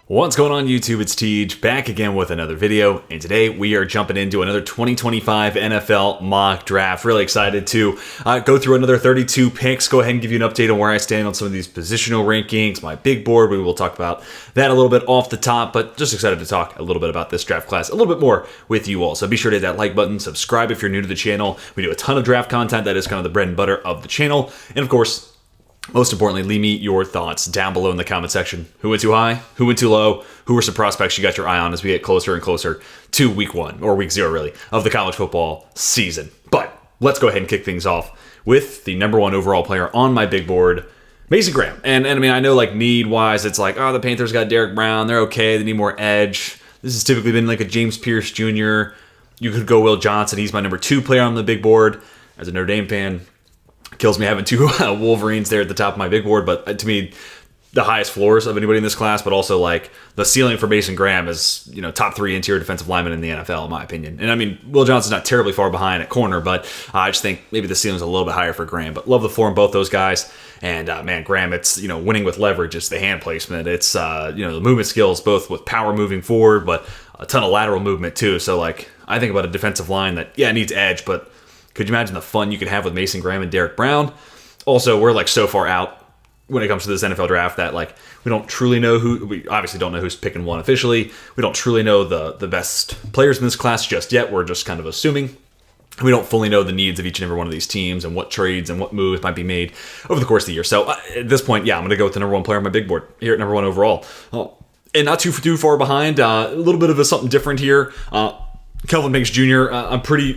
What's going on YouTube? It's Tej, back again with another video, and today we are jumping into another 2025 NFL mock draft. Really excited to go through another 32 picks, go ahead and give you an update on where I stand on some of these positional rankings, my big board. We will talk about that a little bit off the top, but just excited to talk a little bit about this draft class a little bit more with you all. So be sure to hit that like button, subscribe if you're new to the channel. We do a ton of draft content. That is kind of the bread and butter of the channel. And of course, most importantly, leave me your thoughts down below in the comment section. Who went too high? Who went too low? Who were some prospects you got your eye on as we get closer and closer to week 1, or week 0 really, of the college football season? But let's go ahead and kick things off with the number 1 overall player on my big board, Mason Graham. And I mean, I know like need-wise, it's like, oh, the Panthers got Derek Brown. They're okay. They need more edge. This has typically been like a James Pierce Jr. You could go Will Johnson. He's my number 2 player on the big board. As a Notre Dame fan, kills me having 2 Wolverines there at the top of my big board, but to me, the highest floors of anybody in this class, but also like the ceiling for Mason Graham is, you know, top 3 interior defensive lineman in the NFL, in my opinion. And I mean, Will Johnson's not terribly far behind at corner, but I just think maybe the ceiling's a little bit higher for Graham. But love the floor in both those guys. And man, Graham, it's, you know, winning with leverage. It's the hand placement. It's, you know, the movement skills, both with power moving forward, but a ton of lateral movement too. So like, I think about a defensive line that, yeah, needs edge, but could you imagine the fun you could have with Mason Graham and Derek Brown? Also, we're like so far out when it comes to this NFL draft that like we don't truly know we obviously don't know who's picking one officially. We don't truly know the best players in this class just yet. We're just kind of assuming. We don't fully know the needs of each and every one of these teams and what trades and what moves might be made over the course of the year. So at this point, yeah, I'm going to go with the number 1 player on my big board here at number 1 overall. And not too far behind. A little bit of something different here. Kelvin Banks Jr. I'm pretty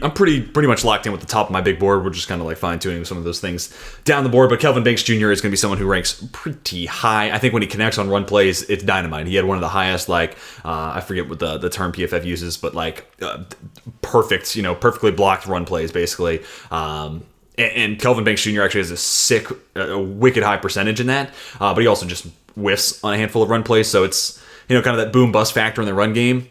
much locked in with the top of my big board. We're just kind of like fine tuning some of those things down the board. But Kelvin Banks Jr. is going to be someone who ranks pretty high. I think when he connects on run plays, it's dynamite. He had one of the highest, like I forget what the term PFF uses, but like perfect, you know, perfectly blocked run plays basically. And Kelvin Banks Jr. actually has a wicked high percentage in that, but he also just whiffs on a handful of run plays. So it's, you know, kind of that boom bust factor in the run game.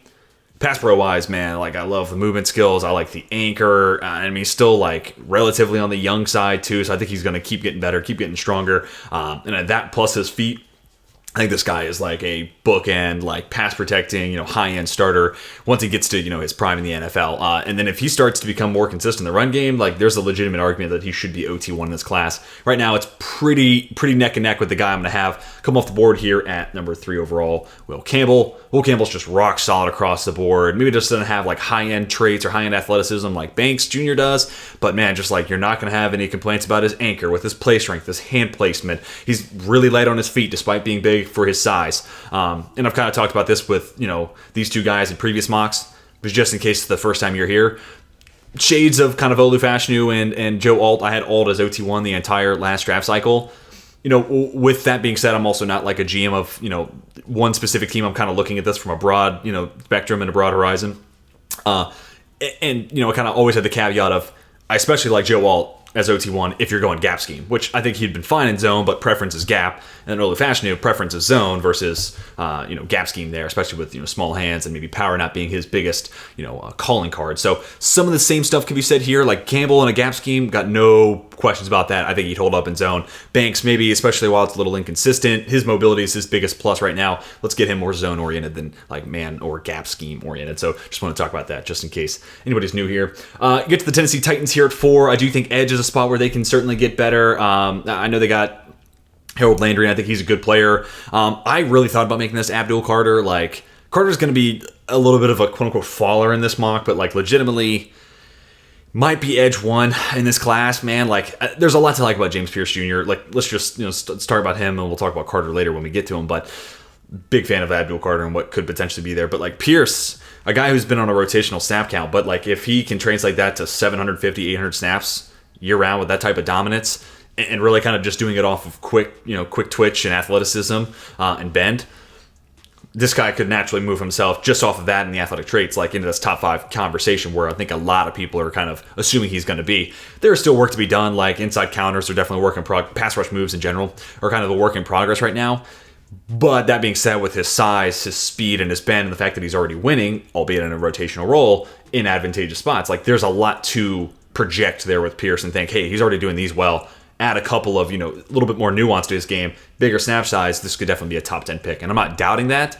Pass pro wise, man, like I love the movement skills. I like the anchor. I mean, he's still like relatively on the young side too, so I think he's going to keep getting better, keep getting stronger. And at that plus his feet, I think this guy is like a bookend, like pass protecting, you know, high end starter once he gets to, you know, his prime in the NFL. And then if he starts to become more consistent in the run game, like there's a legitimate argument that he should be OT1 in this class. Right now, it's pretty neck and neck with the guy I'm going to have come off the board here at number 3 overall, Will Campbell. Will Campbell's just rock solid across the board. Maybe just doesn't have like high end traits or high end athleticism like Banks Jr. does, but man, just like you're not going to have any complaints about his anchor with his play strength, his hand placement. He's really light on his feet despite being big for his size. And I've kind of talked about this with, you know, these 2 guys in previous mocks, but just in case it's the first time you're here, shades of kind of Olu Fashanu and Joe Alt. I had Alt as OT1 the entire last draft cycle. You know, with that being said, I'm also not like a GM of, you know, one specific team. I'm kind of looking at this from a broad, you know, spectrum and a broad horizon. And, you know, I kind of always had the caveat of, I especially like Joe Alt as OT1 if you're going gap scheme, which I think he'd been fine in zone, but preference is gap. And Olu Fashanu, preference is zone versus, you know, gap scheme there, especially with, you know, small hands and maybe power not being his biggest, you know, calling card. So some of the same stuff can be said here, like Campbell in a gap scheme, got no questions about that. I think he'd hold up in zone. Banks, maybe, especially while it's a little inconsistent. His mobility is his biggest plus right now. Let's get him more zone oriented than like man or gap scheme oriented. So just want to talk about that just in case anybody's new here. Get to the Tennessee Titans here at 4. I do think edge is a spot where they can certainly get better. I know they got Harold Landry, and I think he's a good player. I really thought about making this Abdul Carter. Like, Carter's going to be a little bit of a quote-unquote faller in this mock, but like legitimately might be edge 1 in this class, man. Like, there's a lot to like about James Pierce Jr. Like, let's just, you know, start about him, and we'll talk about Carter later when we get to him. But big fan of Abdul Carter and what could potentially be there. But like Pierce, a guy who's been on a rotational snap count, but like if he can translate that to 750, 800 snaps year round with that type of dominance, and really kind of just doing it off of quick twitch and athleticism and bend, this guy could naturally move himself just off of that and the athletic traits like into this top 5 conversation where I think a lot of people are kind of assuming he's going to be. There is still work to be done, like inside counters are definitely work in pass rush moves in general are kind of a work in progress right now. But that being said, with his size, his speed, and his bend, and the fact that he's already winning, albeit in a rotational role, in advantageous spots, like there's a lot to project there with Pierce and think, hey, he's already doing these well. add a couple of, a little bit more nuance to his game, bigger snap size, this could definitely be a top 10 pick. And I'm not doubting that.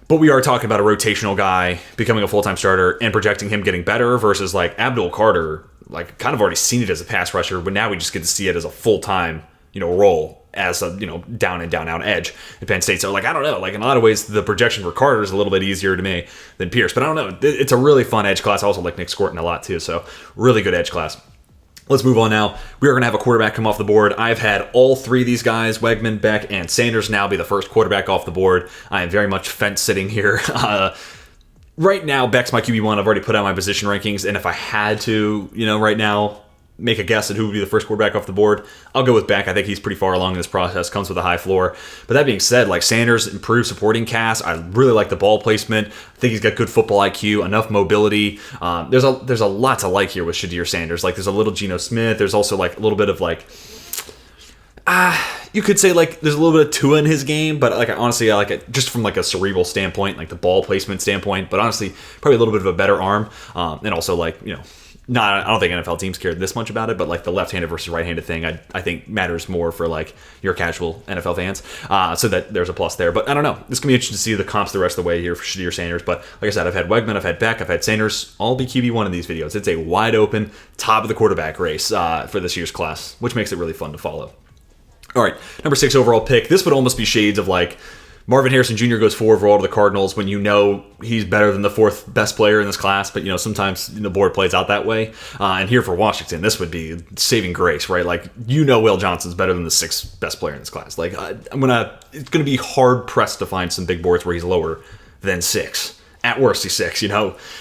But we are talking about a rotational guy becoming a full-time starter and projecting him getting better versus like Abdul Carter, like kind of already seen it as a pass rusher, but now we just get to see it as a full-time, role as a, down and down out edge at Penn State. So like, I don't know, like in a lot of ways, the projection for Carter is a little bit easier to me than Pierce, but I don't know. It's a really fun edge class. I also like Nick Scorton a lot too. So really good edge class. Let's move on now. We are going to have a quarterback come off the board. I've had all three of these guys, Wegman, Beck, and Sanders, now be the first quarterback off the board. I am very much fence-sitting here. Right now, Beck's my QB1. I've already put out my position rankings, and if I had to, right now, make a guess at who would be the first quarterback off the board, I'll go with Beck. I think he's pretty far along in this process, comes with a high floor. But that being said, like Sanders, improved supporting cast. I really like the ball placement. I think he's got good football IQ, enough mobility. There's a lot to like here with Shadir Sanders. Like there's a little Geno Smith. There's also like a little bit of like, you could say like there's a little bit of Tua in his game, but like honestly, I like it just from like a cerebral standpoint, like the ball placement standpoint. But honestly, probably a little bit of a better arm, and also like I don't think NFL teams care this much about it, but like the left-handed versus right-handed thing, I think matters more for like your casual NFL fans. So that there's a plus there. But I don't know. This can be interesting to see the comps the rest of the way here for Shadir Sanders. But like I said, I've had Wegman, I've had Beck, I've had Sanders, all be QB1 in these videos. It's a wide open top of the quarterback race for this year's class, which makes it really fun to follow. All right, number 6 overall pick. This would almost be shades of like Marvin Harrison Jr. goes 4 overall to the Cardinals when he's better than the 4th best player in this class, but sometimes the board plays out that way. And here for Washington, this would be saving grace, right? Like Will Johnson's better than the 6th best player in this class. Like it's gonna be hard pressed to find some big boards where he's lower than 6. At worst, he's 6,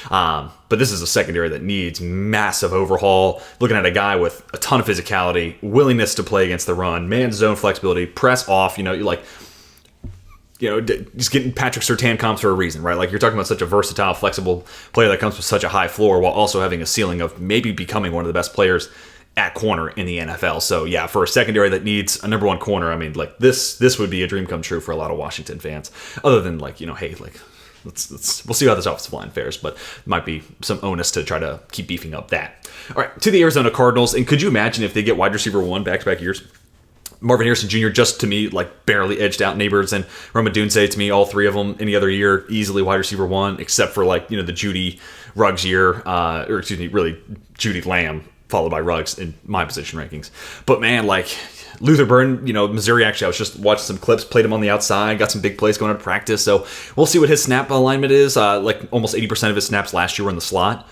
But this is a secondary that needs massive overhaul. Looking at a guy with a ton of physicality, willingness to play against the run, man zone flexibility, press off. Just getting Patrick Surtain comps for a reason, right? Like you're talking about such a versatile, flexible player that comes with such a high floor while also having a ceiling of maybe becoming one of the best players at corner in the NFL. So yeah, for a secondary that needs a number 1 corner, I mean, like this would be a dream come true for a lot of Washington fans. Other than like, hey, like we'll see how this offensive line fares, but might be some onus to try to keep beefing up that. All right, to the Arizona Cardinals, and could you imagine if they get wide receiver 1 back-to-back years? Marvin Harrison Jr. just to me like barely edged out Neighbors and Roma Dunze to me, all 3 of them any other year easily wide receiver 1, except for like the Judy Ruggs year, really Judy Lamb followed by Ruggs in my position rankings. But man, like Luther Burden, Missouri, actually I was just watching some clips, played him on the outside, got some big plays going on in practice, so we'll see what his snap alignment is. Like almost 80% of his snaps last year were in the slot.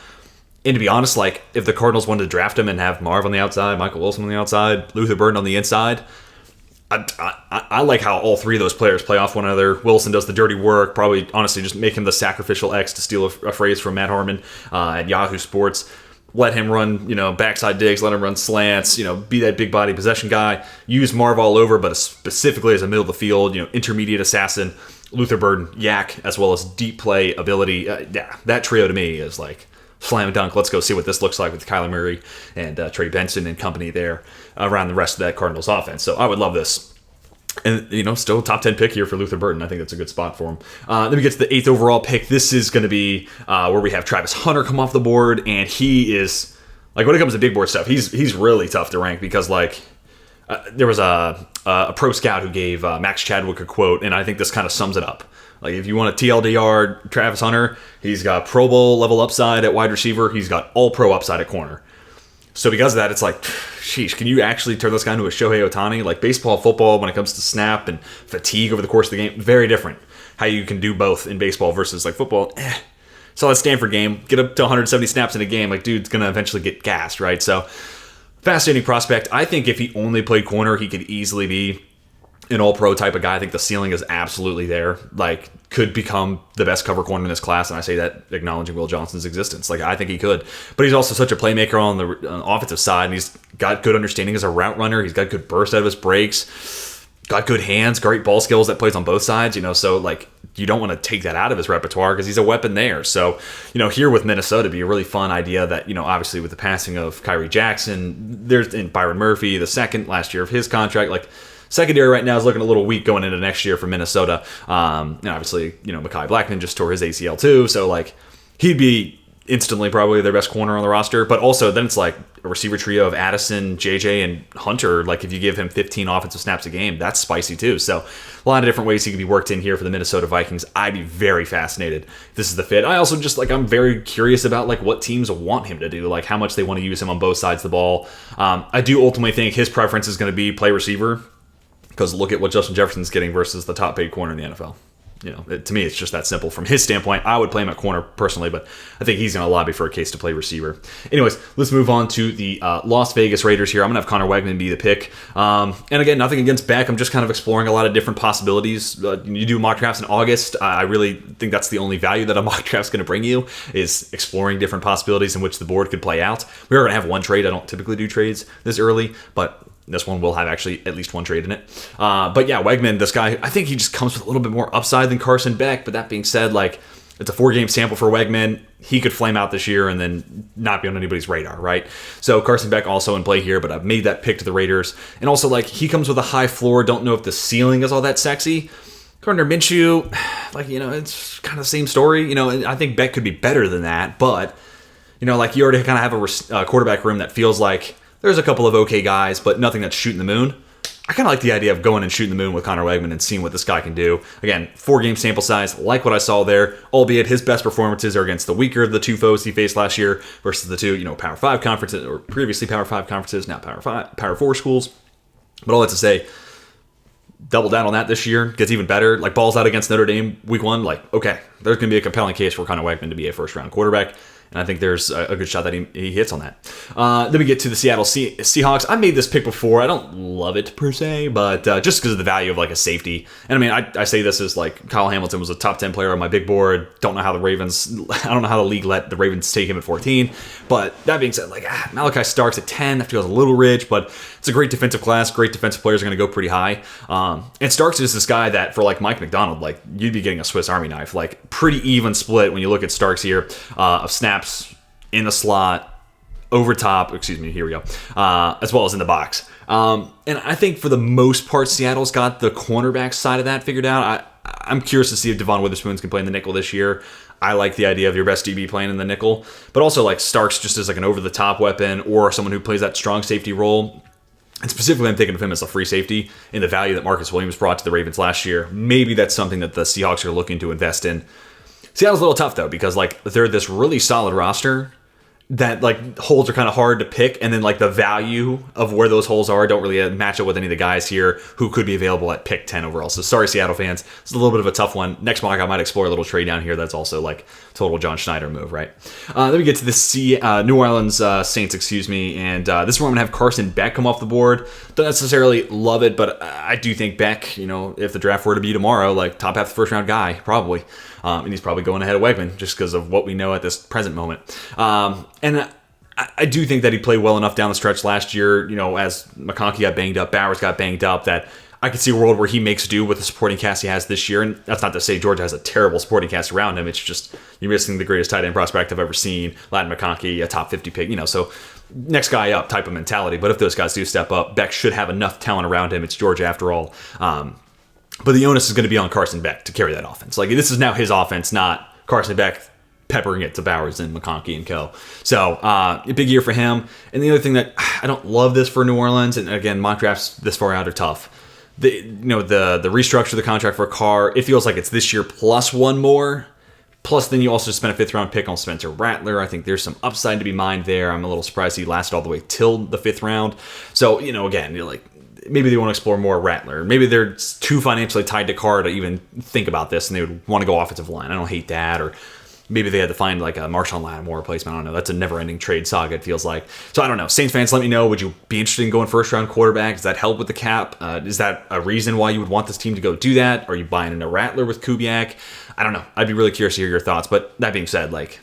And to be honest, like if the Cardinals wanted to draft him and have Marv on the outside, Michael Wilson on the outside, Luther Burden on the inside, I like how all 3 of those players play off one another. Wilson does the dirty work, probably honestly just make him the sacrificial X, to steal a phrase from Matt Harmon at Yahoo Sports. Let him run, backside digs, let him run slants, be that big body possession guy. Use Marv all over, but specifically as a middle of the field, intermediate assassin, Luther Burden, yak, as well as deep play ability. That trio to me is like slam dunk. Let's go see what this looks like with Kyler Murray and Trey Benson and company there around the rest of that Cardinals offense. So I would love this. And, still top 10 pick here for Luther Burden. I think that's a good spot for him. Then we get to the 8th overall pick. This is going to be where we have Travis Hunter come off the board. And he is, like, when it comes to big board stuff, he's really tough to rank because, like, there was a pro scout who gave Max Chadwick a quote, and I think this kind of sums it up. Like, if you want a TLDR, Travis Hunter, he's got Pro Bowl level upside at wide receiver. He's got all pro upside at corner. So because of that, it's like, sheesh, can you actually turn this guy into a Shohei Ohtani? Like baseball, football, when it comes to snap and fatigue over the course of the game, very different. How you can do both in baseball versus like football. So that Stanford game, get up to 170 snaps in a game, like dude's going to eventually get gassed, right? So fascinating prospect. I think if he only played corner, he could easily be an all-pro type of guy. I think the ceiling is absolutely there. Like, could become the best cover corner in this class, and I say that acknowledging Will Johnson's existence. Like, I think he could. But he's also such a playmaker on the offensive side, and he's got good understanding as a route runner. He's got good burst out of his breaks. Got good hands, great ball skills that plays on both sides, so, like, you don't want to take that out of his repertoire because he's a weapon there. So, here with Minnesota, it'd be a really fun idea that, obviously with the passing of Kyrie Jackson, there's in Byron Murphy, the second last year of his contract, like, secondary right now is looking a little weak going into next year for Minnesota. And obviously, Mekhi Blackmon just tore his ACL too. So, like, he'd be instantly probably their best corner on the roster. But also then it's like a receiver trio of Addison, JJ, and Hunter. Like if you give him 15 offensive snaps a game, that's spicy too. So a lot of different ways he can be worked in here for the Minnesota Vikings. I'd be very fascinated if this is the fit. I also just like, I'm very curious about like what teams want him to do, like how much they want to use him on both sides of the ball. I do ultimately think his preference is going to be play receiver, because look at what Justin Jefferson's getting versus the top paid corner in the NFL. To me, it's just that simple. From his standpoint, I would play him at corner personally, but I think he's going to lobby for a case to play receiver. Anyways, let's move on to the Las Vegas Raiders here. I'm going to have Connor Wegman be the pick. And again, nothing against Beck. I'm just kind of exploring a lot of different possibilities. You do mock drafts in August. I really think that's the only value that a mock draft's going to bring you, is exploring different possibilities in which the board could play out. We are going to have one trade. I don't typically do trades this early, but this one will have actually at least one trade in it. But yeah, Wegman, this guy, I think he just comes with a little bit more upside than Carson Beck. But that being said, like, it's a 4-game sample for Wegman. He could flame out this year and then not be on anybody's radar, right? So Carson Beck also in play here, but I've made that pick to the Raiders. And also, like, he comes with a high floor. Don't know if the ceiling is all that sexy. Gardner Minshew, like, it's kind of the same story. I think Beck could be better than that. But, like, you already kind of have a quarterback room that feels like there's a couple of okay guys, but nothing that's shooting the moon. I kind of like the idea of going and shooting the moon with Connor Wegman and seeing what this guy can do. Again, 4-game sample size, like what I saw there, albeit his best performances are against the weaker of the two foes he faced last year versus the two, Power 5 conferences, or previously Power 5 conferences, now Power 4 schools. But all that to say, double down on that this year, gets even better. Like, balls out against Notre Dame week 1, like, okay, there's going to be a compelling case for Connor Wegman to be a first-round quarterback. And I think there's a good shot that he hits on that. Then we get to the Seattle Seahawks. I made this pick before. I don't love it per se, but just because of the value of like a safety. And I mean, I say this as like Kyle Hamilton was a top 10 player on my big board. I don't know how the league let the Ravens take him at 14. But that being said, like Malachi Starks at 10, that feels a little rich, but it's a great defensive class. Great defensive players are going to go pretty high. And Starks is this guy that for like Mike McDonald, like you'd be getting a Swiss Army knife, like pretty even split when you look at Starks here of snaps in the slot, over top, here we go, as well as in the box. And I think for the most part, Seattle's got the cornerback side of that figured out. I'm curious to see if Devon Witherspoon can play in the nickel this year. I like the idea of your best DB playing in the nickel, but also like Starks just as like an over-the-top weapon or someone who plays that strong safety role. And specifically, I'm thinking of him as a free safety in the value that Marcus Williams brought to the Ravens last year. Maybe that's something that the Seahawks are looking to invest in. Seattle's a little tough, though, because like they're this really solid roster that like holes are kind of hard to pick, and then like the value of where those holes are don't really match up with any of the guys here who could be available at pick 10 overall. So sorry, Seattle fans, it's a little bit of a tough one. Next mock I might explore a little trade down here that's also like total John Schneider move, right? Then we get to the New Orleans Saints, and this is where I'm gonna have Carson Beck come off the board. Don't necessarily love it, but I do think Beck, if the draft were to be tomorrow, like top half the first round guy probably. And he's probably going ahead of Wegman just because of what we know at this present moment. And I do think that he played well enough down the stretch last year, as McConkey got banged up, Bowers got banged up, that I could see a world where he makes do with the supporting cast he has this year. And that's not to say Georgia has a terrible supporting cast around him. It's just you're missing the greatest tight end prospect I've ever seen, Latin McConkey, a top 50 pick, so next guy up type of mentality. But if those guys do step up, Beck should have enough talent around him. It's Georgia after all. But the onus is going to be on Carson Beck to carry that offense. Like, this is now his offense, not Carson Beck peppering it to Bowers and McConkey and co. So, a big year for him. And the other thing that I don't love this for New Orleans, and again, mock drafts this far out are tough. The restructure of the contract for Carr, it feels like it's this year plus one more. Plus, then you also spent a 5th round pick on Spencer Rattler. I think there's some upside to be mined there. I'm a little surprised he lasted all the way till the 5th round. So, again, you're like, maybe they want to explore more Rattler. Maybe they're too financially tied to Carr to even think about this, and they would want to go offensive line. I don't hate that. Or maybe they had to find like a Marshawn Lattimore replacement. I don't know. That's a never-ending trade saga, it feels like. So I don't know. Saints fans, let me know. Would you be interested in going first-round quarterback? Does that help with the cap? Is that a reason why you would want this team to go do that? Are you buying into Rattler with Kubiak? I don't know. I'd be really curious to hear your thoughts. But that being said, like,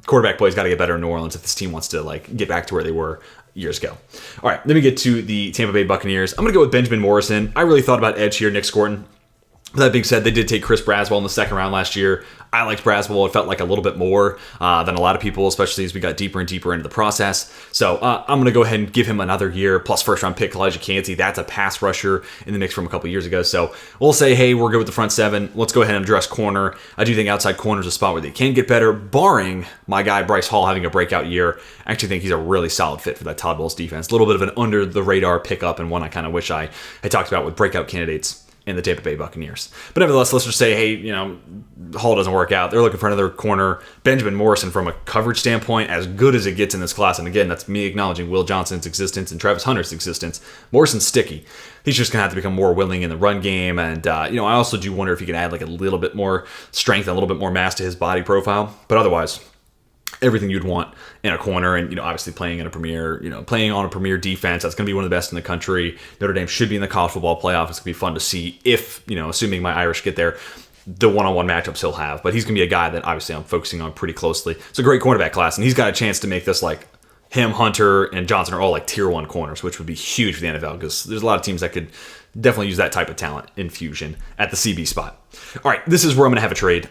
quarterback play's got to get better in New Orleans if this team wants to like get back to where they were years ago. All right, let me get to the Tampa Bay Buccaneers. I'm going to go with Benjamin Morrison. I really thought about edge here, Nick Scorton. That being said, they did take Chris Braswell in the second round last year. I liked Braswell. It felt like a little bit more than a lot of people, especially as we got deeper and deeper into the process. So I'm going to go ahead and give him another year, plus first-round pick Elijah Cansey. That's a pass rusher in the mix from a couple years ago. So we'll say, hey, we're good with the front seven. Let's go ahead and address corner. I do think outside corner is a spot where they can get better, barring my guy Bryce Hall having a breakout year. I actually think he's a really solid fit for that Todd Bowles defense. A little bit of an under-the-radar pickup, and one I kind of wish I had talked about with breakout candidates in the Tampa Bay Buccaneers. But nevertheless, let's just say, hey, Hall doesn't work out. They're looking for another corner. Benjamin Morrison, from a coverage standpoint, as good as it gets in this class. And again, that's me acknowledging Will Johnson's existence and Travis Hunter's existence. Morrison's sticky. He's just going to have to become more willing in the run game. And, I also do wonder if he can add like a little bit more strength, a little bit more mass to his body profile. But otherwise, everything you'd want in a corner, and obviously playing on a premier defense. That's going to be one of the best in the country. Notre Dame should be in the college football playoff. It's going to be fun to see if, assuming my Irish get there, the one-on-one matchups he'll have. But he's going to be a guy that obviously I'm focusing on pretty closely. It's a great cornerback class, and he's got a chance to make this like him, Hunter, and Johnson are all like tier 1 corners, which would be huge for the NFL because there's a lot of teams that could definitely use that type of talent infusion at the CB spot. All right, this is where I'm going to have a trade.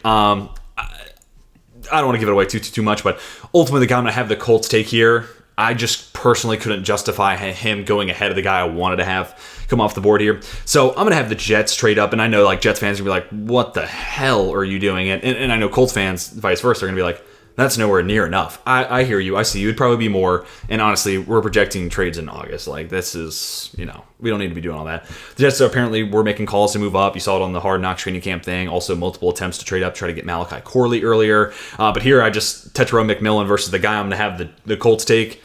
I don't want to give it away too much, but ultimately the guy I'm going to have the Colts take here, I just personally couldn't justify him going ahead of the guy I wanted to have come off the board here. So I'm going to have the Jets trade up, and I know like Jets fans are going to be like, what the hell are you doing? And I know Colts fans, vice versa, are going to be like, that's nowhere near enough. I hear you. I see you. It'd probably be more. And honestly, we're projecting trades in August. Like, this is, we don't need to be doing all that. The Jets apparently were making calls to move up. You saw it on the Hard Knocks training camp thing. Also, multiple attempts to trade up, try to get Malachi Corley earlier. But here, Tetairoa McMillan versus the guy I'm going to have the Colts take.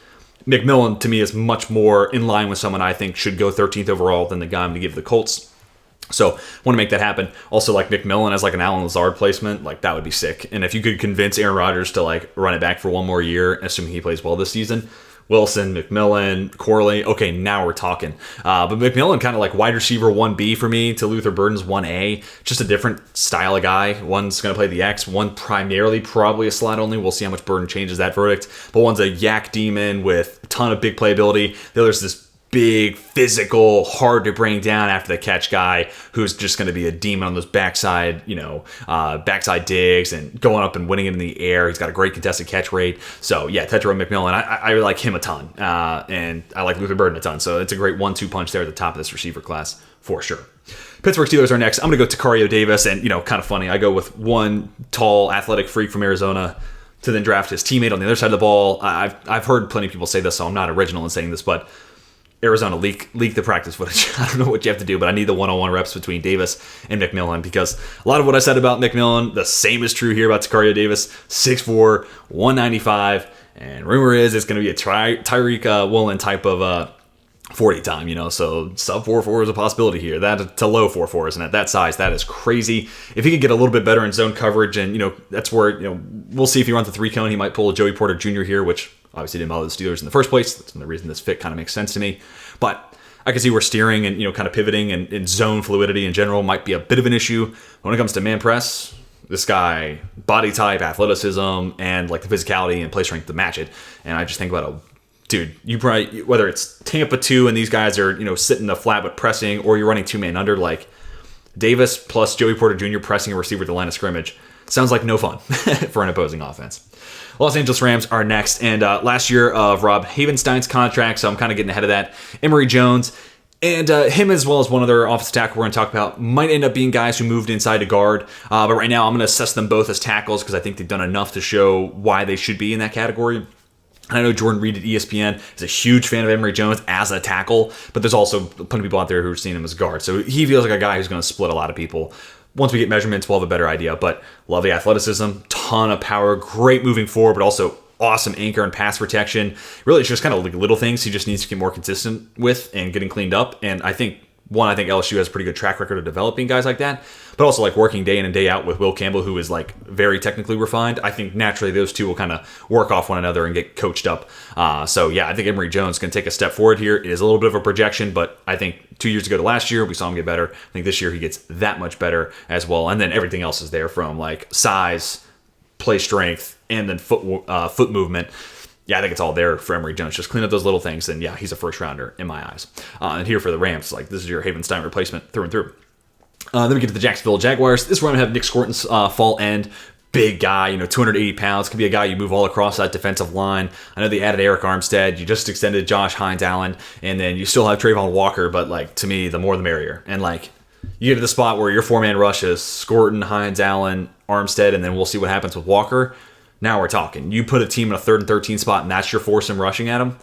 McMillan, to me, is much more in line with someone I think should go 13th overall than the guy I'm going to give the Colts. So want to make that happen. Also, like McMillan as like an Allen Lazard placement, like that would be sick. And if you could convince Aaron Rodgers to like run it back for one more year, assuming he plays well this season, Wilson, McMillan, Corley, okay, now we're talking. But McMillan kind of like wide receiver 1B for me to Luther Burden's 1A. Just a different style of guy. One's going to play the X, one primarily probably a slot only. We'll see how much Burden changes that verdict. But one's a yak demon with a ton of big playability. The other's this big, physical, hard to bring down after the catch guy who's just going to be a demon on those backside digs and going up and winning it in the air. He's got a great contested catch rate. So yeah, Tetairoa McMillan, I like him a ton. And I like Luther Burden a ton. So it's a great 1-2 punch there at the top of this receiver class for sure. Pittsburgh Steelers are next. I'm going to go to Takario Davis. And, kind of funny, I go with one tall athletic freak from Arizona to then draft his teammate on the other side of the ball. I've heard plenty of people say this, so I'm not original in saying this, but Arizona leak the practice footage. I don't know what you have to do, but I need the one-on-one reps between Davis and McMillan because a lot of what I said about McMillan, the same is true here about Takario Davis, 6'4", 195, and rumor is it's going to be a Tyreek Woolen type of 40 time, so sub 4.4 is a possibility here. That to low 4.4s, and at that size, that is crazy. If he could get a little bit better in zone coverage, and that's where we'll see if he runs the 3-cone. He might pull a Joey Porter Jr. here, which obviously didn't bother the Steelers in the first place. That's the reason this fit kind of makes sense to me. But I can see where steering and kind of pivoting and zone fluidity in general might be a bit of an issue. When it comes to man press, this guy, body type, athleticism, and like the physicality and play strength to match it. And I just think about dude, you probably, whether it's Tampa 2 and these guys are, sitting the flat but pressing, or you're running 2-man under, like Davis plus Joey Porter Jr. pressing a receiver at the line of scrimmage sounds like no fun for an opposing offense. Los Angeles Rams are next, and last year of Rob Havenstein's contract, so I'm kind of getting ahead of that. Emory Jones, and him as well as one other offensive tackle we're going to talk about might end up being guys who moved inside to guard, but right now I'm going to assess them both as tackles because I think they've done enough to show why they should be in that category. I know Jordan Reed at ESPN is a huge fan of Emory Jones as a tackle, but there's also plenty of people out there who are seeing him as a guard, so he feels like a guy who's going to split a lot of people. Once we get measurements, we'll have a better idea, but love the athleticism, ton of power, great moving forward, but also awesome anchor and pass protection. Really, it's just kind of like little things he just needs to get more consistent with and getting cleaned up. And I think LSU has a pretty good track record of developing guys like that, but also like working day in and day out with Will Campbell, who is like very technically refined. I think naturally those two will kind of work off one another and get coached up. So yeah, I think Emory Jones can take a step forward here. It is a little bit of a projection, but I think 2 years ago to last year, we saw him get better. I think this year he gets that much better as well. And then everything else is there from like size, play strength, and then foot movement. Yeah, I think it's all there for Emory Jones. Just clean up those little things, and yeah, he's a first rounder in my eyes. And here for the Rams, like this is your Havenstein replacement through and through. Then we get to the Jacksonville Jaguars. This is where I'm going to have Nick Scorton's fall end. Big guy, 280 pounds. Could be a guy you move all across that defensive line. I know they added Eric Armstead. You just extended Josh Hines-Allen. And then you still have Trayvon Walker. But, to me, the more the merrier. And, you get to the spot where your four-man rush is Scorton, Hines-Allen, Armstead, and then we'll see what happens with Walker. Now we're talking. You put a team in a 3rd and 13 spot, and that's your foursome rushing at him.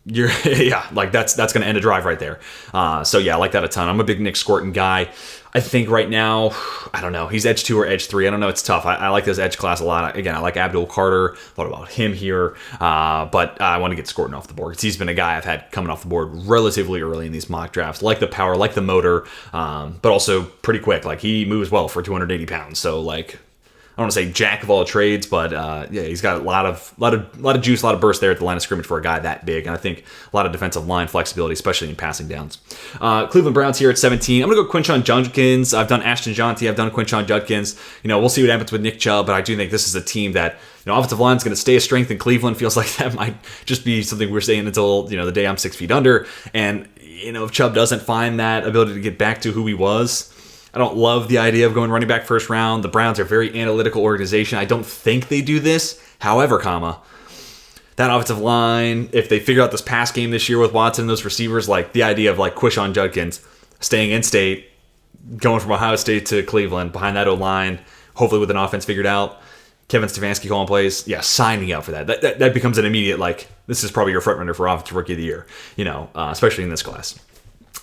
That's going to end a drive right there. I like that a ton. I'm a big Nick Scorton guy. I think right now, I don't know, he's edge 2 or edge 3. I don't know, it's tough. I like this edge class a lot. Again, I like Abdul Carter. Thought about him here, but I want to get Scorton off the board because he's been a guy I've had coming off the board relatively early in these mock drafts. Like the power, like the motor, but also pretty quick. He moves well for 280 pounds. So I don't want to say jack of all trades, but he's got a lot of juice, a lot of burst there at the line of scrimmage for a guy that big, and I think a lot of defensive line flexibility, especially in passing downs. Cleveland Browns here at 17. I'm going to go Quinshon Judkins. I've done Ashton Jonty. I've done Quinshon Judkins. We'll see what happens with Nick Chubb, but I do think this is a team that offensive line is going to stay a strength in Cleveland. Feels like that might just be something we're saying until the day I'm 6 feet under, and if Chubb doesn't find that ability to get back to who he was. I don't love the idea of going running back first round. The Browns are a very analytical organization. I don't think they do this. However, that offensive line, if they figure out this pass game this year with Watson and those receivers, the idea of Quinshon Judkins staying in state, going from Ohio State to Cleveland behind that O-line, hopefully with an offense figured out, Kevin Stefanski calling plays, signing up for that. That becomes an immediate, this is probably your front runner for Offensive Rookie of the Year, especially in this class.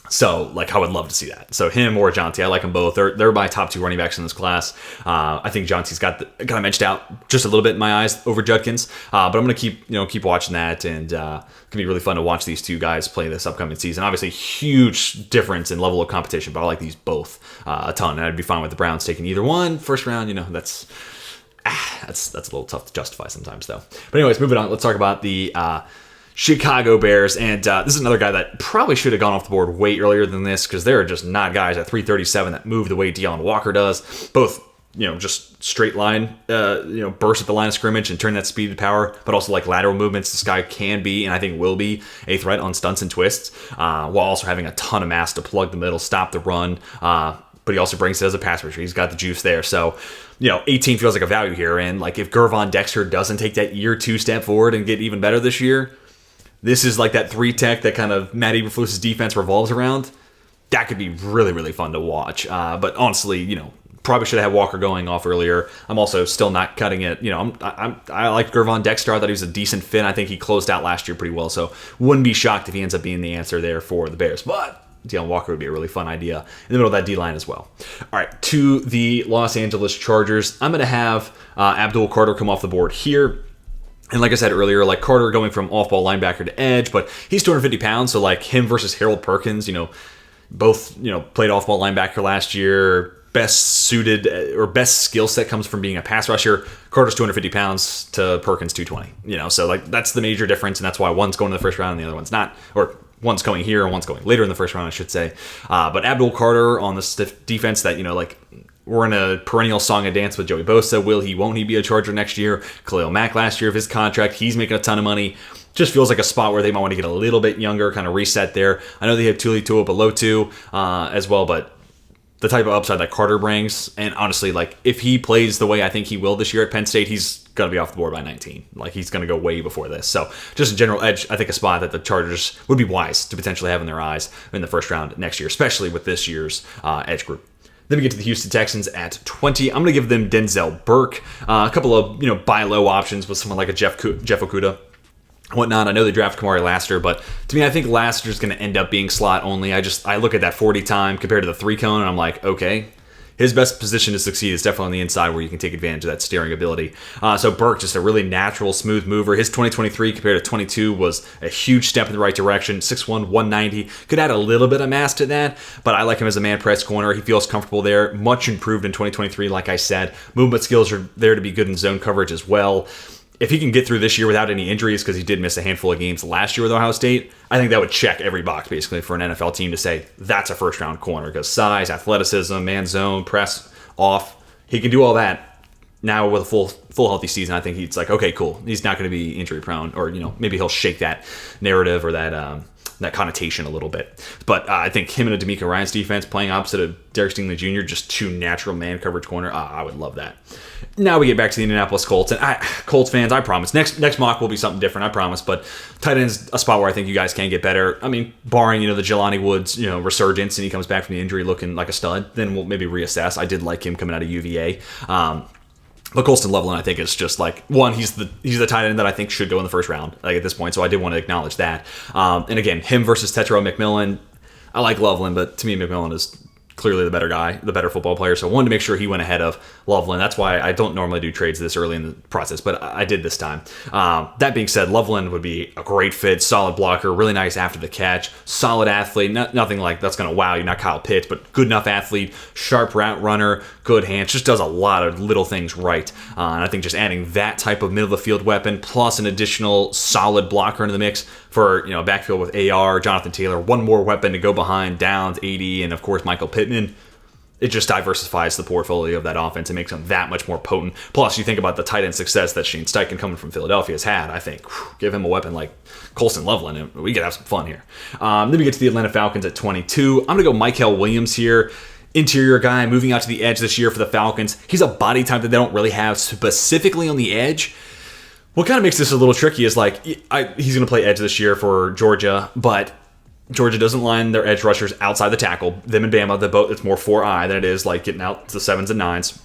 So, I would love to see that. So, him or Jonty, I like them both. They're my top 2 running backs in this class. I think Jonty's got kind of edged out just a little bit in my eyes over Judkins. But I'm going to keep watching that, and it's going to be really fun to watch these two guys play this upcoming season. Obviously, huge difference in level of competition, but I like these both a ton. And I'd be fine with the Browns taking either one. First round, that's a little tough to justify sometimes, though. But anyways, moving on. Let's talk about the Chicago Bears, and this is another guy that probably should have gone off the board way earlier than this because there are just not guys at 337 that move the way Deon Walker does. Both, just straight line, burst at the line of scrimmage and turn that speed to power, but also lateral movements. This guy can be, and I think will be, a threat on stunts and twists, while also having a ton of mass to plug the middle, stop the run. But he also brings it as a pass rusher. He's got the juice there. So, 18 feels like a value here. And if Gervon Dexter doesn't take that year 2 step forward and get even better this year, this is that 3-tech that kind of Matt Eberflus's defense revolves around. That could be really, really fun to watch. But honestly, probably should have had Walker going off earlier. I'm also still not cutting it. I like Gervon Dexter. I thought he was a decent fit. I think he closed out last year pretty well. So wouldn't be shocked if he ends up being the answer there for the Bears. But Deon Walker would be a really fun idea in the middle of that D-line as well. All right, to the Los Angeles Chargers. I'm going to have Abdul Carter come off the board here. And like I said earlier, Carter going from off-ball linebacker to edge, but he's 250 pounds, so him versus Harold Perkins, both, played off-ball linebacker last year. Best suited or best skill set comes from being a pass rusher. Carter's 250 pounds to Perkins 220. So that's the major difference, and that's why one's going to the first round and the other one's not, or one's going here and one's going later in the first round, I should say. But Abdul Carter on the stiff defense that, we're in a perennial song and dance with Joey Bosa. Will he, won't he be a Charger next year? Khalil Mack last year of his contract. He's making a ton of money. Just feels like a spot where they might want to get a little bit younger, kind of reset there. I know they have Tuli Tuipulotu as well, but the type of upside that Carter brings, and honestly, if he plays the way I think he will this year at Penn State, he's going to be off the board by 19. He's going to go way before this. So just a general edge, I think a spot that the Chargers would be wise to potentially have in their eyes in the first round next year, especially with this year's edge group. Then we get to the Houston Texans at 20. I'm going to give them Denzel Burke. A couple of, buy low options with someone like a Jeff Okudah, whatnot. I know they draft Kamari Lassiter, but to me, I think Lassiter's going to end up being slot only. I look at that 40 time compared to the 3 cone, and I'm like, okay, his best position to succeed is definitely on the inside where you can take advantage of that steering ability. So Burke, just a really natural, smooth mover. His 2023 compared to 22 was a huge step in the right direction. 6'1", 190. Could add a little bit of mass to that, but I like him as a man press corner. He feels comfortable there. Much improved in 2023, like I said. Movement skills are there to be good in zone coverage as well. If he can get through this year without any injuries, because he did miss a handful of games last year with Ohio State, I think that would check every box basically for an NFL team to say that's a first round corner, because size, athleticism, man zone, press, off, he can do all that. Now with a full healthy season, I think he's okay, cool. He's not going to be injury prone, or maybe he'll shake that narrative or that connotation a little bit. But I think him and a D'Amico Ryans defense playing opposite of Derek Stingley Jr., just two natural man coverage corner. I would love that. Now we get back to the Indianapolis Colts, and Colts fans, I promise, next mock will be something different, I promise, but tight end's a spot where I think you guys can get better. I mean, barring, the Jelani Woods, resurgence, and he comes back from the injury looking like a stud, then we'll maybe reassess. I did like him coming out of UVA. But Colston Loveland, I think, is just like, one, he's the tight end that I think should go in the first round, like at this point, so I did want to acknowledge that. And again, him versus Tetro McMillan, I like Loveland, but to me, McMillan is clearly the better guy, the better football player. So I wanted to make sure he went ahead of Loveland. That's why I don't normally do trades this early in the process, but I did this time. That being said, Loveland would be a great fit, solid blocker, really nice after the catch, solid athlete, nothing like that's going to wow you, not Kyle Pitts, but good enough athlete, sharp route runner, good hands, just does a lot of little things right. And I think just adding that type of middle of the field weapon plus an additional solid blocker into the mix for a backfield with AR, Jonathan Taylor, one more weapon to go behind Downs, AD, and of course Michael Pittman. It just diversifies the portfolio of that offense and makes them that much more potent. Plus, you think about the tight end success that Shane Steichen coming from Philadelphia has had. I think, give him a weapon like Colston Loveland, and we could have some fun here. Then we get to the Atlanta Falcons at 22. I'm going to go Mykel Williams here. Interior guy, moving out to the edge this year for the Falcons. He's a body type that they don't really have specifically on the edge. What kind of makes this a little tricky is like, he's going to play edge this year for Georgia, but Georgia doesn't line their edge rushers outside the tackle. Them and Bama, it's more 4-eye than it is like getting out to 7s and 9s.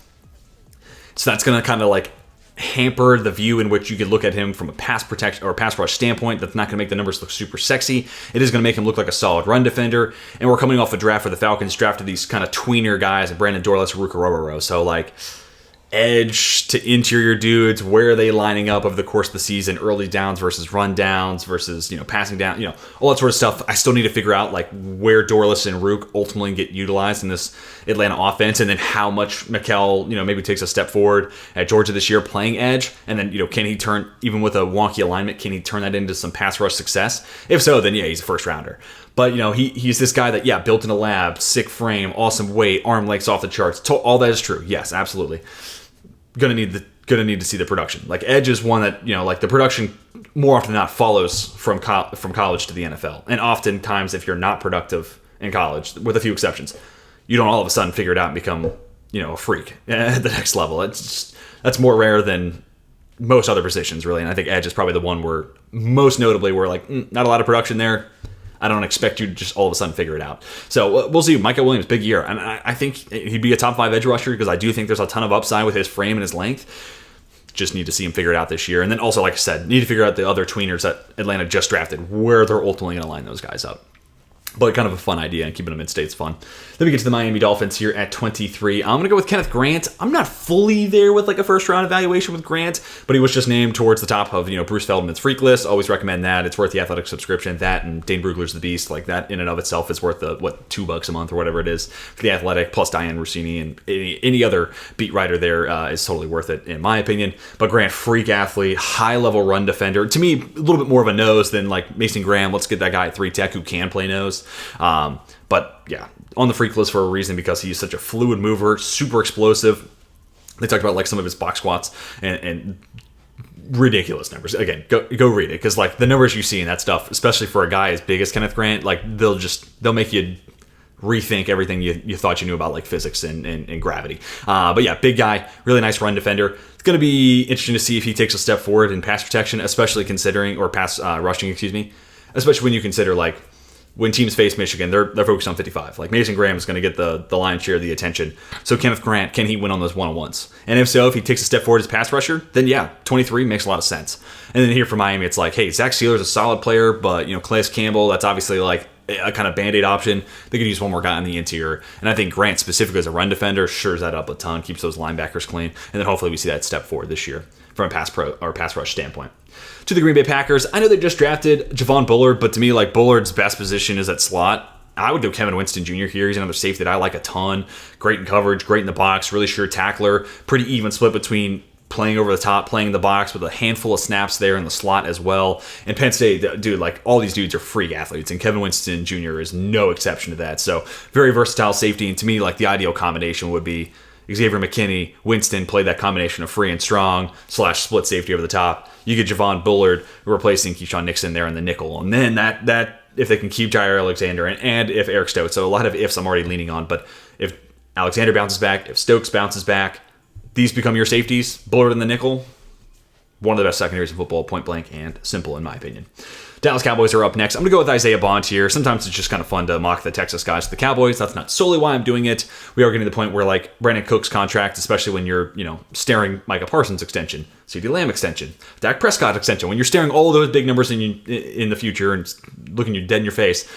So that's going to kind of like hamper the view in which you could look at him from a pass protection or pass rush standpoint. That's not going to make the numbers look super sexy. It is going to make him look like a solid run defender. And we're coming off a draft where the Falcons drafted these kind of tweener guys, Brandon Dorlus, Ruka. So like edge to interior dudes, where are they lining up over the course of the season, early downs versus run downs versus passing down, all that sort of stuff. I still need to figure out like where Dorlus and Rook ultimately get utilized in this Atlanta offense, and then how much Mykel maybe takes a step forward at Georgia this year playing edge, and then can he turn, even with a wonky alignment, can he turn that into some pass rush success? If so, then he's a first rounder. But he's this guy that built in a lab, sick frame, awesome weight, arm lengths off the charts. All that is true. Yes, absolutely. Gonna need to see the production. Like edge is one that like the production more often than not follows from college to the NFL, and oftentimes if you're not productive in college, with a few exceptions, you don't all of a sudden figure it out and become a freak at the next level. That's more rare than most other positions really, and I think edge is probably the one where most notably we're like not a lot of production there. I don't expect you to just all of a sudden figure it out. So we'll see. Mykel Williams, big year. And I think he'd be a top 5 edge rusher because I do think there's a ton of upside with his frame and his length. Just need to see him figure it out this year. And then also, like I said, need to figure out the other tweeners that Atlanta just drafted, where they're ultimately going to line those guys up. But kind of a fun idea, and keeping them in state's fun. Then we get to the Miami Dolphins here at 23. I'm going to go with Kenneth Grant. I'm not fully there with like a first-round evaluation with Grant, but he was just named towards the top of Bruce Feldman's freak list. Always recommend that. It's worth the Athletic subscription. That and Dane Brugler's The Beast, like that in and of itself is worth $2 a month or whatever it is for the Athletic. Plus Diane Rossini and any other beat writer there is totally worth it in my opinion. But Grant, freak athlete, high-level run defender. To me, a little bit more of a nose than like Mason Graham. Let's get that guy at 3-tech who can play nose. But yeah, on the freak list for a reason because he's such a fluid mover, super explosive. They talked about like some of his box squats and ridiculous numbers. Again, go read it because like the numbers you see in that stuff, especially for a guy as big as Kenneth Grant, like they'll make you rethink everything you thought you knew about like physics and gravity. But yeah, big guy, really nice run defender. It's going to be interesting to see if he takes a step forward in pass protection, especially considering or pass rushing, especially when you consider like when teams face Michigan, they're focused on 55. Like Mason Graham is going to get the lion's share of the attention. So Kenneth Grant, can he win on those one-on-ones? And if so, if he takes a step forward as pass rusher, then yeah, 23 makes a lot of sense. And then here for Miami, it's like, hey, Zach Sealer's a solid player, but Calais Campbell, that's obviously like a kind of band-aid option. They could use one more guy on the interior. And I think Grant specifically as a run defender shores that up a ton, keeps those linebackers clean. And then hopefully we see that step forward this year from a pass rush standpoint. To the Green Bay Packers, I know they just drafted Javon Bullard, but to me, like Bullard's best position is at slot. I would go Kevin Winston Jr. here. He's another safety that I like a ton. Great in coverage, great in the box, really sure tackler. Pretty even split between playing over the top, playing in the box with a handful of snaps there in the slot as well. And Penn State, dude, like all these dudes are freak athletes, and Kevin Winston Jr. is no exception to that. So very versatile safety, and to me, like the ideal combination would be Xavier McKinney, Winston play that combination of free and strong / split safety over the top. You get Javon Bullard replacing Keyshawn Nixon there in the nickel. And then that if they can keep Jair Alexander and if Eric Stokes. So a lot of ifs I'm already leaning on. But if Alexander bounces back, if Stokes bounces back, these become your safeties. Bullard in the nickel. One of the best secondaries in football, point blank and simple, in my opinion. Dallas Cowboys are up next. I'm going to go with Isaiah Bond here. Sometimes it's just kind of fun to mock the Texas guys to the Cowboys. That's not solely why I'm doing it. We are getting to the point where, like, Brandon Cook's contract, especially when you're, staring Micah Parsons extension, CeeDee Lamb extension, Dak Prescott extension, when you're staring all those big numbers in the future and looking you dead in your face,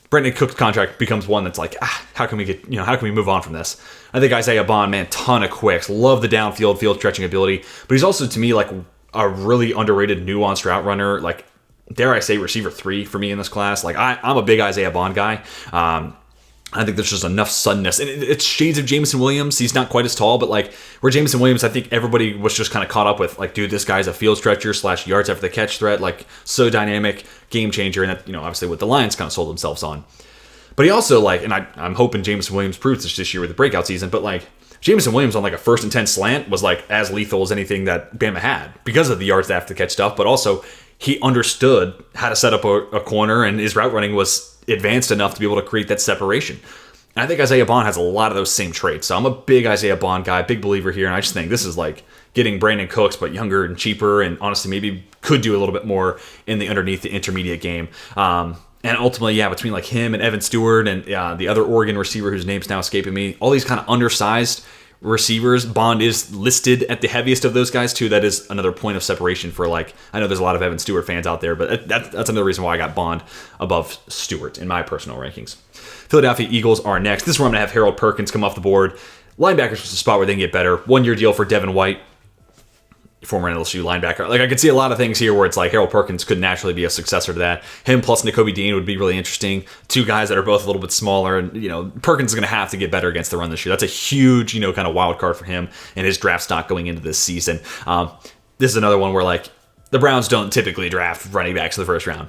Brandon Cook's contract becomes one that's like, how can we move on from this? I think Isaiah Bond, man, ton of quicks. Love the downfield field stretching ability, but he's also, to me, like a really underrated nuanced route runner. Like, dare I say, receiver 3 for me in this class. Like, I'm a big Isaiah Bond guy. I think there's just enough suddenness. And it's shades of Jameson Williams. He's not quite as tall, but like where Jameson Williams, I think everybody was just kind of caught up with, like, dude, this guy's a field stretcher / yards after the catch threat. Like, so dynamic, game changer. And that, obviously what the Lions kind of sold themselves on. But he also, like, and I'm hoping Jameson Williams proves this year with the breakout season, but like Jameson Williams on like a 1st and 10 slant was like as lethal as anything that Bama had because of the yards after the catch stuff, but also he understood how to set up a corner, and his route running was advanced enough to be able to create that separation. And I think Isaiah Bond has a lot of those same traits. So I'm a big Isaiah Bond guy, big believer here, and I just think this is like getting Brandon Cooks, but younger and cheaper, and honestly maybe could do a little bit more in the underneath the intermediate game. And ultimately, between like him and Evan Stewart and the other Oregon receiver whose name's now escaping me, all these kind of undersized receivers, Bond is listed at the heaviest of those guys too. That is another point of separation for, like, I know there's a lot of Evan Stewart fans out there, but that's another reason why I got Bond above Stewart in my personal rankings. Philadelphia Eagles are next. This is where I'm going to have Harold Perkins come off the board. Linebackers was a spot where they can get better. 1-year deal for Devin White, former LSU linebacker. Like, I could see a lot of things here where it's like Harold Perkins could naturally be a successor to that. Him plus Nakobe Dean would be really interesting. 2 guys that are both a little bit smaller, and Perkins is going to have to get better against the run this year. That's a huge kind of wild card for him and his draft stock going into this season. This is another one where, like, the Browns don't typically draft running backs in the first round.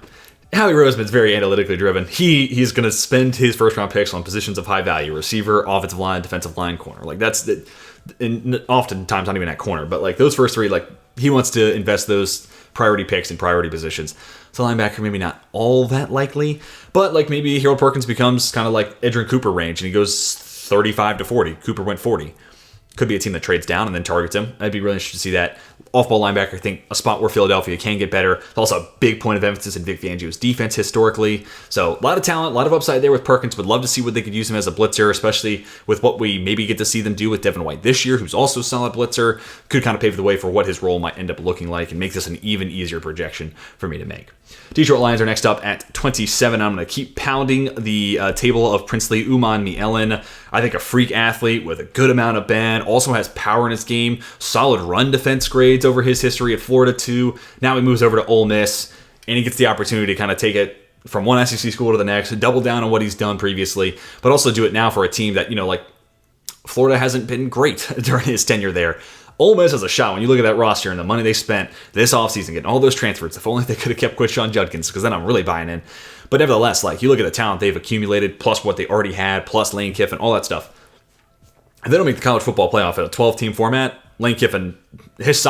Howie Roseman's very analytically driven. He's going to spend his first round picks on positions of high value: receiver, offensive line, defensive line, corner. Like, that's it. And oftentimes not even at corner, but like those first 3, like, he wants to invest those priority picks in priority positions. So linebacker, maybe not all that likely, but like maybe Harold Perkins becomes kind of like Edrin Cooper range and he goes 35 to 40. Cooper went 40. Could be a team that trades down and then targets him. I'd be really interested to see that. Off-ball linebacker, I think a spot where Philadelphia can get better. It's also a big point of emphasis in Vic Fangio's defense historically. So a lot of talent, a lot of upside there with Perkins. Would love to see what they could use him as a blitzer, especially with what we maybe get to see them do with Devin White this year, who's also a solid blitzer. Could kind of pave the way for what his role might end up looking like and make this an even easier projection for me to make. Detroit Lions are next up at 27. I'm going to keep pounding the table of Princely Uman Mielen. I think a freak athlete with a good amount of bend, also has power in his game, solid run defense grades over his history at Florida too. Now he moves over to Ole Miss, and he gets the opportunity to kind of take it from one SEC school to the next, double down on what he's done previously, but also do it now for a team that, like, Florida hasn't been great during his tenure there. Ole Miss has a shot when you look at that roster and the money they spent this offseason getting all those transfers. If only they could have kept Quinshon Judkins, because then I'm really buying in. But nevertheless, like, you look at the talent they've accumulated, plus what they already had, plus Lane Kiffin, all that stuff. If they don't make the college football playoff at a 12-team format, Lane Kiffin, his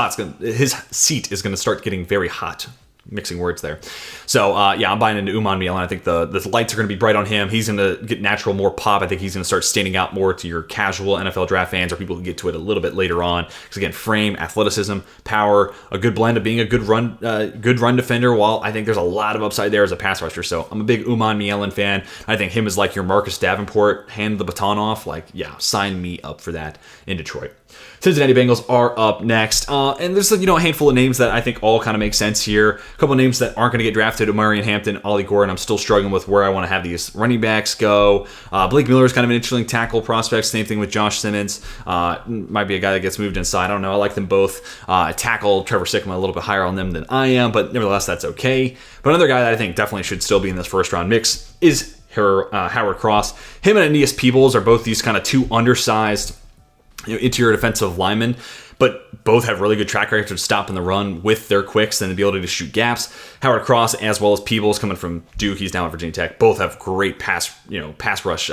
seat is going to start getting very hot. Mixing words there. So, I'm buying into Uman Mielen. I think the lights are going to be bright on him. He's going to get natural more pop. I think he's going to start standing out more to your casual NFL draft fans or people who get to it a little bit later on. Because, again, frame, athleticism, power, a good blend of being a good run defender, while I think there's a lot of upside there as a pass rusher. So I'm a big Uman Mielen fan. I think him is like your Marcus Davenport, hand the baton off. Like, sign me up for that in Detroit. Cincinnati Bengals are up next. And there's a handful of names that I think all kind of make sense here. A couple of names that aren't going to get drafted: Omarion Hampton, Ollie Gordon. I'm still struggling with where I want to have these running backs go. Blake Miller is kind of an interesting tackle prospect. Same thing with Josh Simmons. Might be a guy that gets moved inside. I don't know. I like them both. Tackle Trevor Sickman a little bit higher on them than I am, but nevertheless, that's okay. But another guy that I think definitely should still be in this first round mix is Howard Cross. Him and Aeneas Peebles are both these kind of 2 undersized interior defensive linemen, but both have really good track records of stopping the run with their quicks and the ability to shoot gaps. Howard Cross, as well as Peebles, coming from Duke, he's now at Virginia Tech, both have great pass rush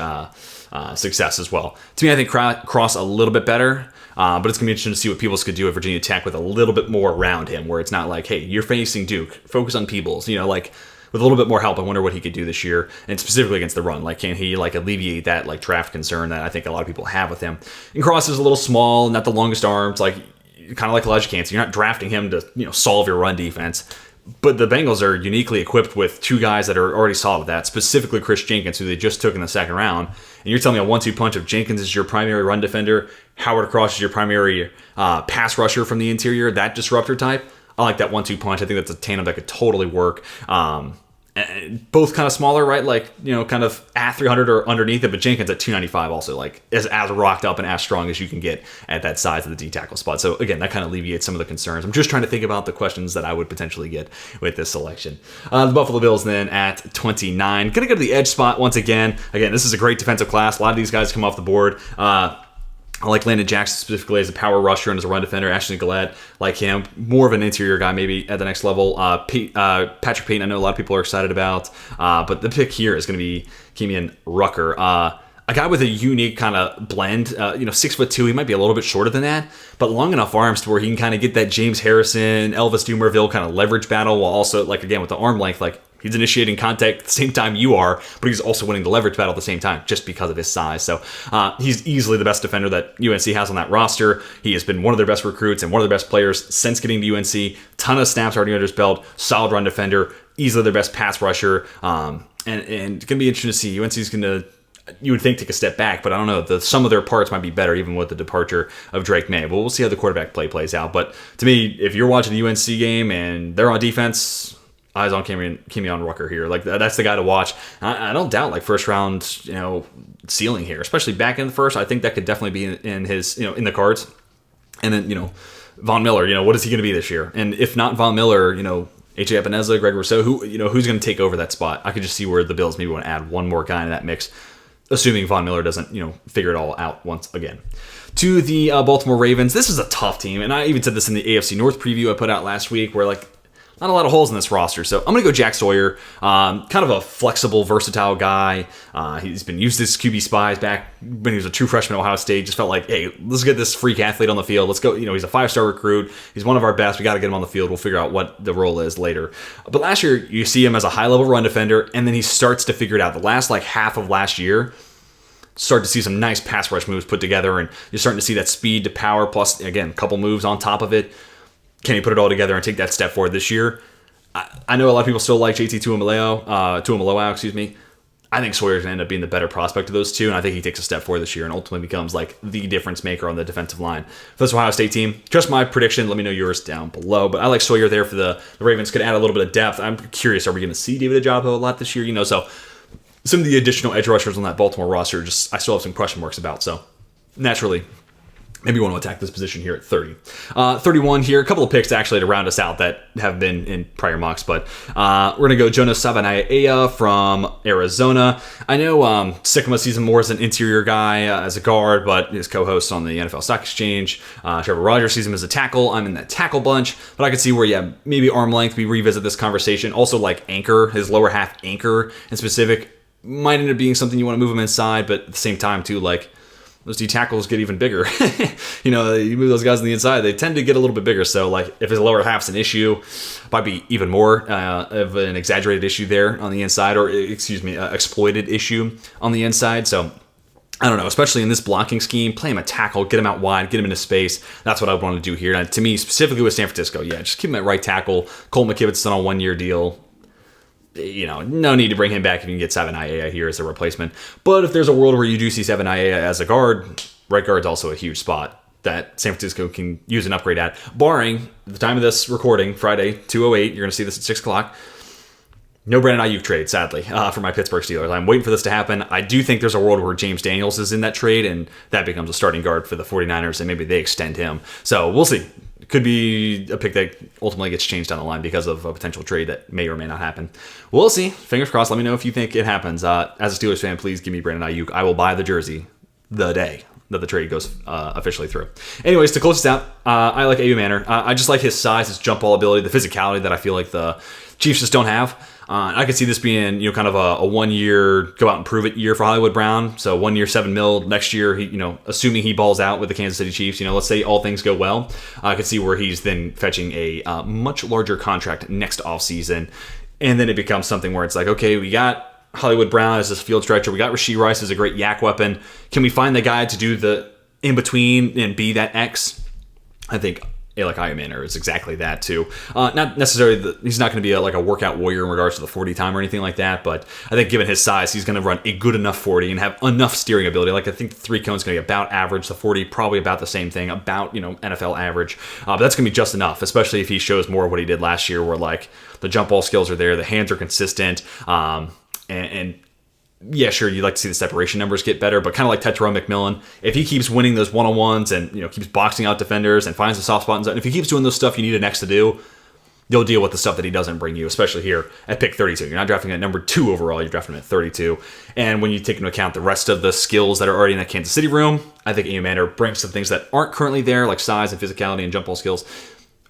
success as well. To me, I think Cross a little bit better, but it's going to be interesting to see what Peebles could do at Virginia Tech with a little bit more around him, where it's not like, hey, you're facing Duke, focus on Peebles. with a little bit more help, I wonder what he could do this year, and specifically against the run. Like, can he like alleviate that like draft concern that I think a lot of people have with him? And Cross is a little small, not the longest arms, like kind of like Elijah Cansey. You're not drafting him to solve your run defense. But the Bengals are uniquely equipped with two guys that are already solid with that, specifically Chris Jenkins, who they just took in the second round. And you're telling me a 1-2 punch of Jenkins is your primary run defender, Howard Cross is your primary pass rusher from the interior, that disruptor type. I like that 1-2 punch. I think that's a tandem that could totally work. And both kind of smaller, right? Like, kind of at 300 or underneath it, but Jenkins at 295 also, like, is as rocked up and as strong as you can get at that size of the D-tackle spot. So, again, that kind of alleviates some of the concerns. I'm just trying to think about the questions that I would potentially get with this selection. The Buffalo Bills then at 29. Going to go to the edge spot once again. Again, this is a great defensive class. A lot of these guys come off the board. I like Landon Jackson specifically as a power rusher and as a run defender. Ashton Gillette, like him, more of an interior guy maybe at the next level. Patrick Payton, I know a lot of people are excited about, but the pick here is going to be Kemian Rucker. A guy with a unique kind of blend, 6'2", he might be a little bit shorter than that, but long enough arms to where he can kind of get that James Harrison, Elvis Dumerville kind of leverage battle while also, like, again, with the arm length, like, he's initiating contact at the same time you are, but he's also winning the leverage battle at the same time just because of his size. So he's easily the best defender that UNC has on that roster. He has been one of their best recruits and one of their best players since getting to UNC. Ton of snaps already under his belt. Solid run defender. Easily their best pass rusher. And it's going to be interesting to see. UNC's going to, you would think, take a step back, but I don't know. The sum of their parts might be better even with the departure of Drake May. But we'll see how the quarterback play plays out. But to me, if you're watching the UNC game and they're on defense, eyes on Kemian Rucker here. Like, that's the guy to watch. I don't doubt, like, first round, ceiling here, especially back in the first. I think that could definitely be in his, in the cards. And then, Von Miller, what is he going to be this year? And if not Von Miller, A.J. Epinesa, Greg Rousseau, who's going to take over that spot? I could just see where the Bills maybe want to add one more guy in that mix, assuming Von Miller doesn't, figure it all out once again. To the Baltimore Ravens, this is a tough team. And I even said this in the AFC North preview I put out last week, where, like, not a lot of holes in this roster. So I'm going to go Jack Sawyer. Kind of a flexible, versatile guy. He's been used as QB spies back when he was a true freshman at Ohio State. Just felt like, hey, let's get this freak athlete on the field. Let's go. He's a 5-star recruit. He's one of our best. We got to get him on the field. We'll figure out what the role is later. But last year, you see him as a high-level run defender, and then he starts to figure it out. The last, half of last year, start to see some nice pass rush moves put together, and you're starting to see that speed to power, plus, again, a couple moves on top of it. Can he put it all together and take that step forward this year? I know a lot of people still like JT Tuimoloau, excuse me. I think Sawyer's going to end up being the better prospect of those two, and I think he takes a step forward this year and ultimately becomes, the difference maker on the defensive line for this Ohio State team. Just my prediction. Let me know yours down below. But I like Sawyer there for the Ravens. Could add a little bit of depth. I'm curious, are we going to see David Ojabo a lot this year? So some of the additional edge rushers on that Baltimore roster, I still have some question marks about. So naturally, maybe you want to attack this position here at 30. 31 here, a couple of picks actually to round us out that have been in prior mocks, but we're going to go Jonas Savaiinaea from Arizona. I know Sycamore sees him more as an interior guy, as a guard, but his co-host on the NFL Stock Exchange, Trevor Rogers, sees him as a tackle. I'm in that tackle bunch, but I could see where, maybe arm length, we revisit this conversation. Also, anchor, his lower half anchor in specific, might end up being something you want to move him inside, but at the same time, too, those D tackles get even bigger. You move those guys on the inside, they tend to get a little bit bigger. So, if his lower half's an issue, might be even more of an exaggerated issue there on the inside, or, exploited issue on the inside. So, I don't know, especially in this blocking scheme, play him a tackle, get him out wide, get him into space. That's what I want to do here. And to me, specifically with San Francisco, just keep him at right tackle. Colt McKivitt's on a 1-year deal. No need to bring him back if you can get Savaiinaea here as a replacement. But if there's a world where you do see Savaiinaea as a guard, right guard's also a huge spot that San Francisco can use an upgrade at. Barring the time of this recording, Friday, 2:08, you're going to see this at 6 o'clock. No Brandon Ayuk trade, sadly, for my Pittsburgh Steelers. I'm waiting for this to happen. I do think there's a world where James Daniels is in that trade, and that becomes a starting guard for the 49ers, and maybe they extend him. So we'll see. Could be a pick that ultimately gets changed down the line because of a potential trade that may or may not happen. We'll see. Fingers crossed. Let me know if you think it happens. As a Steelers fan, please give me Brandon Ayuk. I will buy the jersey the day that the trade goes officially through. Anyways, to close this out, I like A.U. Manor. I just like his size, his jump ball ability, the physicality that I feel like the Chiefs just don't have. I could see this being, kind of a 1-year go out and prove it year for Hollywood Brown. So 1 year, $7 million. Next year, he, assuming he balls out with the Kansas City Chiefs, let's say all things go well, I could see where he's then fetching a much larger contract next offseason. And then it becomes something where it's like, okay, we got Hollywood Brown as this field stretcher. We got Rashee Rice as a great yak weapon. Can we find the guy to do the in-between and be that X? I think Alec Ayamander is exactly that too. Not necessarily, he's not going to be like a workout warrior in regards to the 40 time or anything like that, but I think given his size, he's going to run a good enough 40 and have enough steering ability. Like I think the 3 cone is going to be about average, the 40 probably about the same thing, about NFL average. But that's going to be just enough, especially if he shows more of what he did last year, where like the jump ball skills are there, the hands are consistent, and yeah, sure, you'd like to see the separation numbers get better, but kind of like Tetron McMillan, if he keeps winning those one-on-ones and keeps boxing out defenders and finds the soft spot, and if he keeps doing those stuff you need an X to do, you'll deal with the stuff that he doesn't bring you, especially here at pick 32. You're not drafting at number 2 overall, you're drafting him at 32. And when you take into account the rest of the skills that are already in that Kansas City room, I think Ayamander brings some things that aren't currently there, like size and physicality and jump ball skills,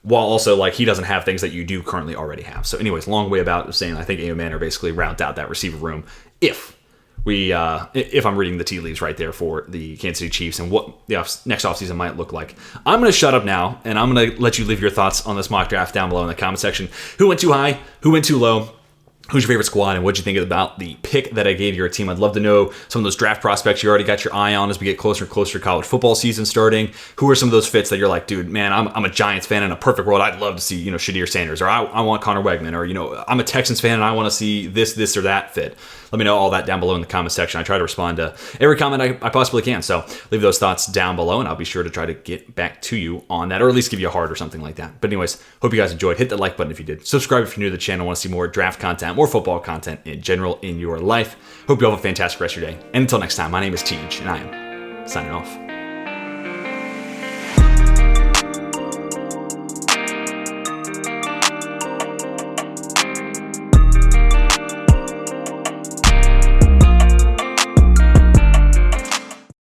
while also like he doesn't have things that you do currently already have. So anyways, long way about saying I think Ayamander basically rounds out that receiver room if I'm reading the tea leaves right there for the Kansas City Chiefs and what the next offseason might look like. I'm going to shut up now, and I'm going to let you leave your thoughts on this mock draft down below in the comment section. Who went too high? Who went too low? Who's your favorite squad, and what'd you think about the pick that I gave your team? I'd love to know some of those draft prospects you already got your eye on as we get closer and closer to college football season starting. Who are some of those fits that you're like, dude, man, I'm a Giants fan in a perfect world. I'd love to see, Shadir Sanders, or I want Connor Wegman, or, I'm a Texans fan and I want to see this, or that fit. Let me know all that down below in the comment section. I try to respond to every comment I possibly can. So leave those thoughts down below, and I'll be sure to try to get back to you on that, or at least give you a heart or something like that. But anyways, hope you guys enjoyed. Hit that like button if you did. Subscribe if you're new to the channel, want to see more draft content, more football content in general in your life. Hope you have a fantastic rest of your day. And until next time, my name is Tej, and I am signing off.